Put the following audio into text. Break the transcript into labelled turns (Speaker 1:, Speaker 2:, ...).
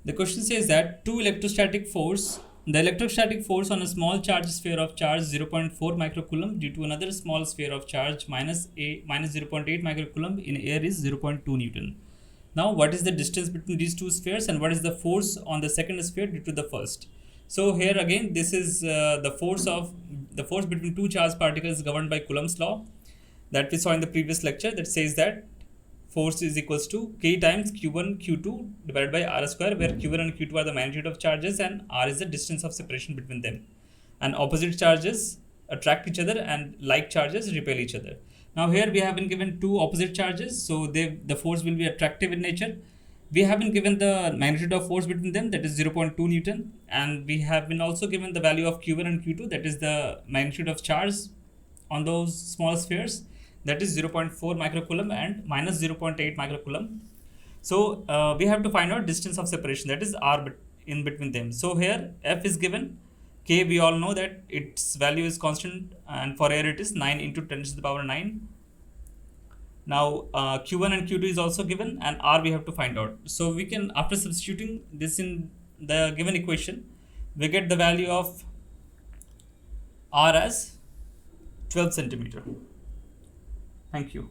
Speaker 1: The question says that the electrostatic force on a small charge sphere of charge 0.4 microcoulomb due to another small sphere of charge minus 0.8 microcoulomb in air is 0.2 Newton. Now, what is the distance between these two spheres and what is the force on the second sphere due to the first? So here again, this is the force between two charged particles governed by Coulomb's law that we saw in the previous lecture, that says that force is equals to K times Q1 Q2 divided by R square, where Q1 and Q2 are the magnitude of charges and R is the distance of separation between them. And opposite charges attract each other and like charges repel each other. Now here we have been given two opposite charges, so the force will be attractive in nature. We have been given the magnitude of force between them, that is 0.2 Newton, and we have been also given the value of Q1 and Q2, that is the magnitude of charge on those small spheres, that is 0.4 microcoulomb and minus 0.8 microcoulomb. So we have to find out distance of separation, that is R in between them. So here F is given, K we all know that its value is constant, and for air it is 9 into 10 to the power 9. Now Q1 and Q2 is also given, and R we have to find out. So we can, after substituting this in the given equation, we get the value of R as 12 centimeter. Thank you.